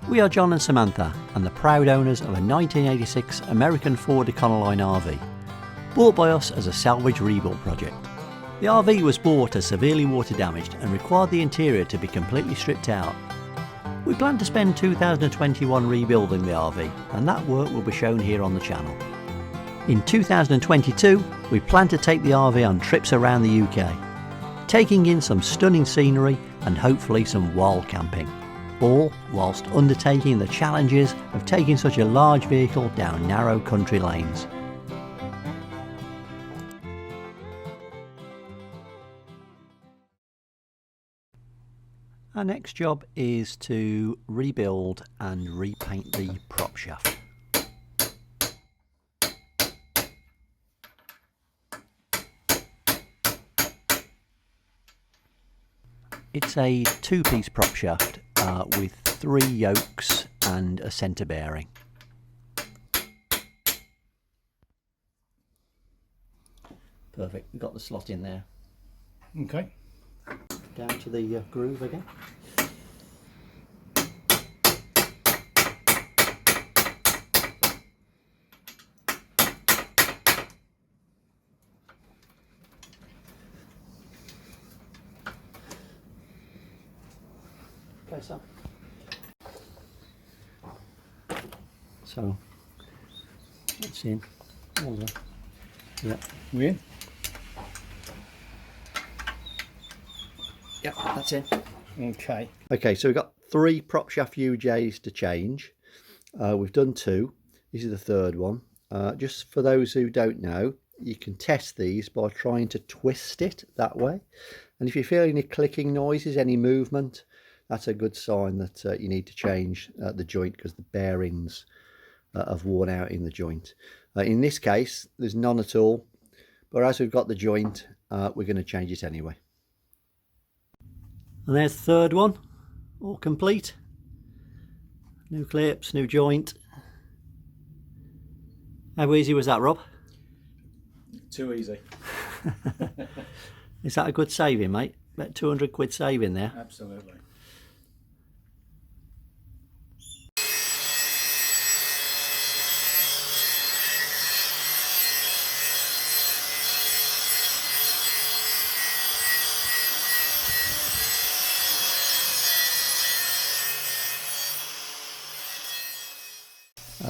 We are John and Samantha and the proud owners of a 1986 American Ford Econoline RV, bought by us as a salvage rebuild project. The RV was bought as severely water damaged and required the interior to be completely stripped out. We plan to spend 2021 rebuilding the RV, and that work will be shown here on the channel. In 2022, we plan to take the RV on trips around the UK, taking in some stunning scenery and hopefully some wild camping, all whilst undertaking the challenges of taking such a large vehicle down narrow country lanes. Our next job is to rebuild and repaint the prop shaft. It's a two-piece prop shaft with 3 yokes and a centre bearing. Perfect, we've got the slot in there. Okay. Down to the groove again. Okay, so that's in. Yeah, We in? yeah, that's in. Okay. Okay, so we've got 3 prop shaft UJs to change. We've done 2. This is the third one. Just for those who don't know, you can test these by trying to twist it that way. And if you feel any clicking noises, any movement, that's a good sign that you need to change the joint, because the bearings have worn out in the joint. In this case, there's none at all, but as we've got the joint, we're going to change it anyway. And there's the third one, all complete. New clips, new joint. How easy was that, Rob? Too easy. Is that a good saving, mate? About 200 quid saving there. Absolutely.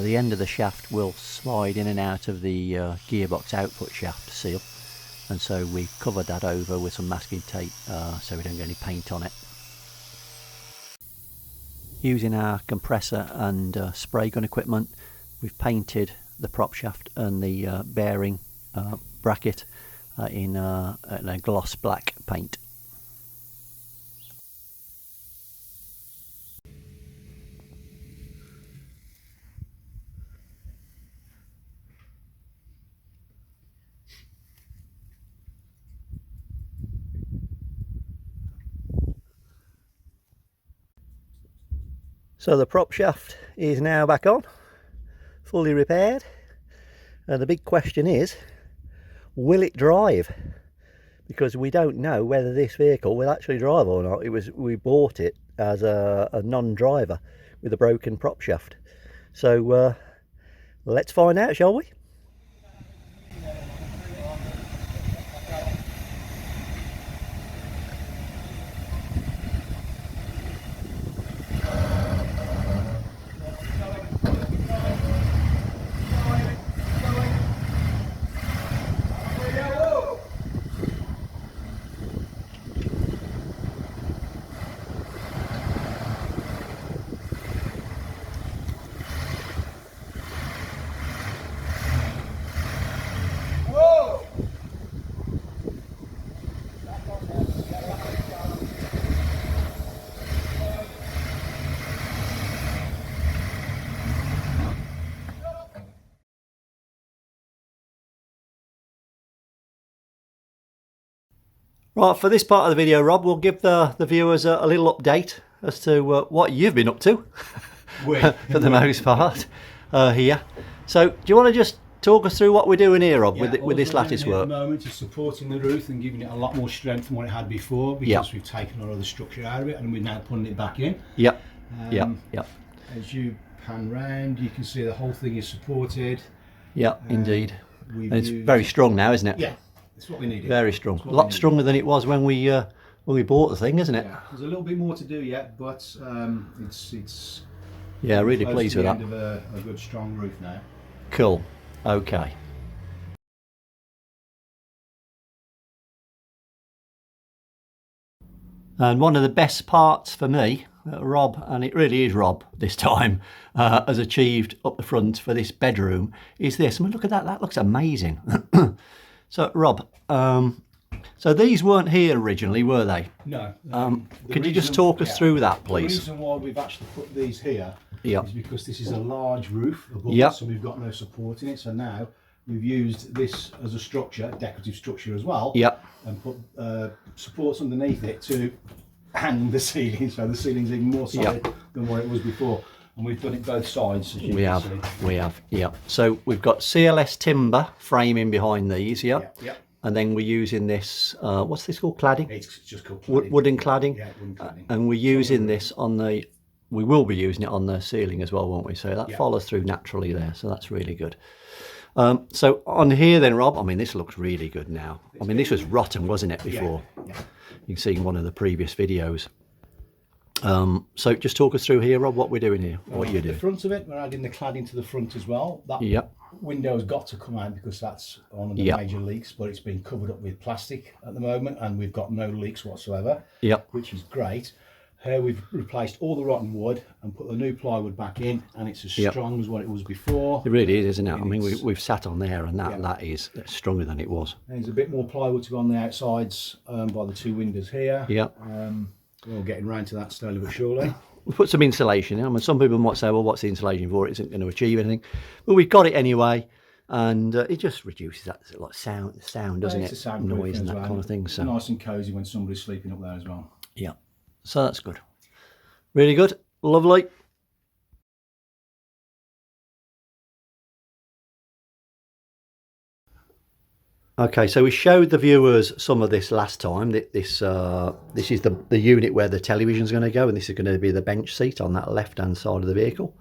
The end of the shaft will slide in and out of the gearbox output shaft seal, and so we covered that over with some masking tape so we don't get any paint on it. Using our compressor and spray gun equipment, we've painted the prop shaft and the bearing bracket in a gloss black paint. So the prop shaft is now back on, fully repaired, and the big question is, will it drive? Because we don't know whether this vehicle will actually drive or not. We bought it as a non-driver with a broken prop shaft. So let's find out, shall we? Right, for this part of the video, Rob, we'll give the viewers a little update as to what you've been up to for the most part here. So do you want to just talk us through what we're doing here, Rob, with this lattice work? At the moment is supporting the roof and giving it a lot more strength than what it had before, because we've taken all of the structure out of it and we're now putting it back in. Yep. As you pan round, you can see the whole thing is supported. Yeah, indeed. We've And it's used, very strong now, isn't it? yeah, it's what we needed. Very strong. A lot stronger than it was when we bought the thing, isn't it? Yeah. There's a little bit more to do yet, but it's yeah, really close pleased to the with that. end of a good strong roof now. Cool. Okay. And one of the best parts for me, Rob, and it really is Rob this time, has achieved up the front for this bedroom is this. I mean, look at that. That looks amazing. So, Rob, so these weren't here originally, were they? No. Could you just talk us through that, please? The reason why we've actually put these here Yep. is because this is a large roof above Yep. us, and we've got no support in it. So now we've used this as a structure, a decorative structure as well, Yep. and put supports underneath it to hang the ceiling, so the ceiling's even more solid than what it was before. And we've done it both sides, as you can see. We have, yeah. So we've got CLS timber framing behind these, yeah. Yeah. And then we're using this, what's this called, cladding? It's just called cladding. Wooden cladding. Yeah, wooden cladding. And we're using this on the, we will be using it on the ceiling as well, won't we? So that follows through naturally there, so that's really good. So on here then, Rob, I mean, this looks really good now. I mean, this was rotten, wasn't it, before? Yeah. You can see in one of the previous videos. So just talk us through here, Rob, what we're doing here, what you're doing. The front of it, we're adding the cladding to the front as well. That window's got to come out because that's one of the major leaks, but it's been covered up with plastic at the moment, and we've got no leaks whatsoever, which is great. Here we've replaced all the rotten wood and put the new plywood back in, and it's as strong as what it was before. It really is, isn't it? I mean, we've sat on there, and that is stronger than it was. And there's a bit more plywood to go on the outsides by the two windows here. We're getting round to that slowly but surely. We put some insulation in. I mean, some people might say, well, what's the insulation for? It isn't going to achieve anything. But we've got it anyway, and it just reduces that like sound, doesn't it? It's a sound noise and that kind of thing. So nice and cosy when somebody's sleeping up there as well. Yeah, so that's good. Really good, lovely. Okay, so we showed the viewers some of this last time. This is the unit where the television's going to go, and this is going to be the bench seat on that left-hand side of the vehicle.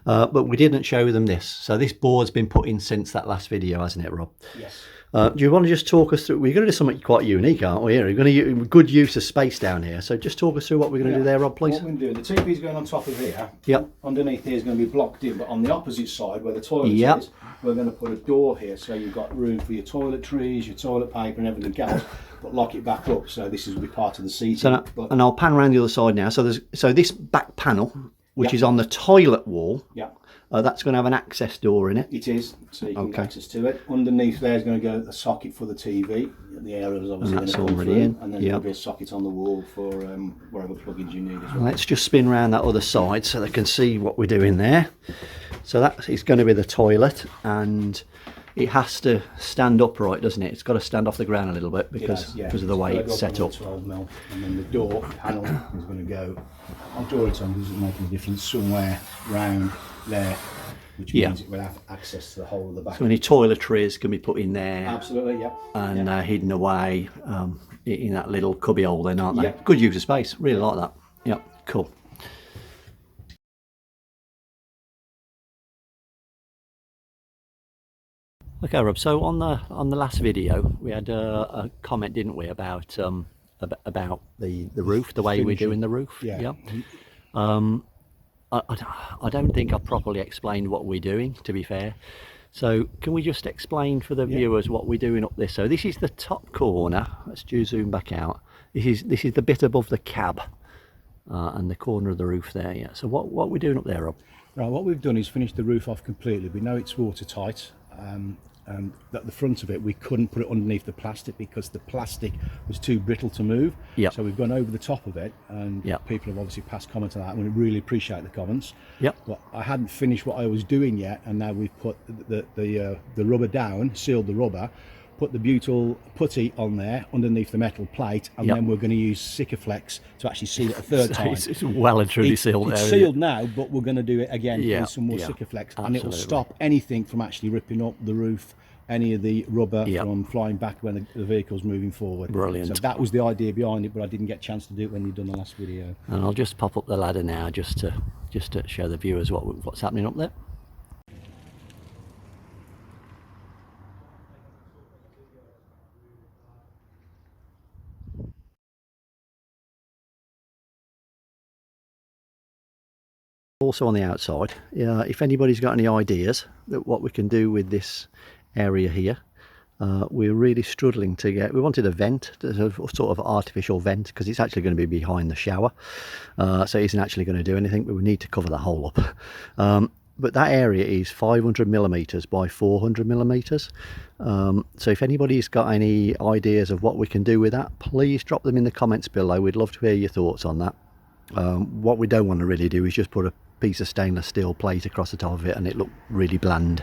But we didn't show them this. So this board's been put in since that last video, hasn't it, Rob? Yes. Do you want to just talk us through? We're going to do something quite unique, aren't we? Here, we're going to use good use of space down here. So just talk us through what we're going to do there, Rob, please. What we're going to do, the TV's going on top of here. Yep. Underneath here is going to be blocked in, but on the opposite side where the toilet is, we're going to put a door here, so you've got room for your toiletries, your toilet paper, and everything else. But lock it back up, so this is will be part of the seating. So, and I'll pan around the other side now. So this back panel, which is on the toilet wall. Yeah. That's going to have an access door in it. It is, so you can get access to it. Underneath there is going to go a socket for the TV. The area is obviously and that's going to already through, in. and then there'll be a socket on the wall for whatever plugins you need as well. Let's just spin around that other side so they can see what we're doing there. So that is going to be the toilet, and it has to stand upright, doesn't it? It's got to stand off the ground a little bit because of the way it's set up. 12mm, and then the door panel is going to go. I'll draw it on, doesn't make any difference, somewhere round there, which means it will have access to the whole of the back. So any toiletries can be put in there. Absolutely, yeah. And hidden away in that little cubby hole then, aren't they? Yeah. Good use of space, really like that. Yeah, cool. Okay, Rob, so on the last video we had a comment, didn't we, about the roof, the way we're doing the roof. Yeah. I don't think I properly explained what we're doing, to be fair. So can we just explain for the viewers what we're doing up this? So this is the top corner. Let's zoom back out. This is the bit above the cab and the corner of the roof there. Yeah. So what we're doing up there, Rob? Right. What we've done is finished the roof off completely. We know it's watertight. And at the front of it, we couldn't put it underneath the plastic because the plastic was too brittle to move. Yep. So we've gone over the top of it, and people have obviously passed comment on that, and we really appreciate the comments. Yep. But I hadn't finished what I was doing yet, and now we've put the rubber down, sealed the rubber, put the butyl putty on there underneath the metal plate, and then we're going to use Sikaflex to actually seal it a third time. It's well and truly sealed. It's sealed now, but we're going to do it again with some more Sikaflex, and it will stop anything from actually ripping up the roof, any of the rubber from flying back when the vehicle's moving forward. Brilliant. So that was the idea behind it, but I didn't get a chance to do it when you'd done the last video. And I'll just pop up the ladder now just to show the viewers what's happening up there. Also on the outside, if anybody's got any ideas that what we can do with this area here, we're really struggling to get. We wanted a vent, a sort of artificial vent, because it's actually going to be behind the shower, so it isn't actually going to do anything, but we need to cover the hole up. But that area is 500 millimeters by 400 millimeters. So if anybody's got any ideas of what we can do with that, please drop them in the comments below. We'd love to hear your thoughts on that. What we don't want to really do is just put a piece of stainless steel plate across the top of it and it looked really bland.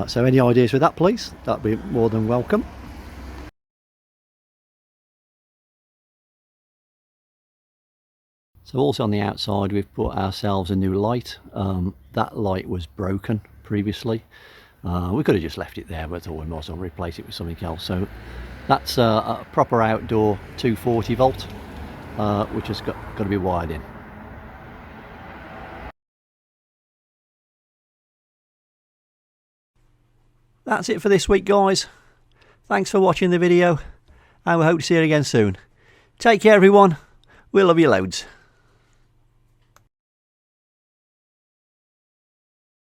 So any ideas with that, please? That'd be more than welcome. So also on the outside, we've put ourselves a new light. That light was broken previously. We could have just left it there, but I thought we might as well replace it with something else. So that's a proper outdoor 240 volt, which has got to be wired in. That's it for this week, guys. Thanks for watching the video, and we hope to see you again soon. Take care, everyone. We love you loads.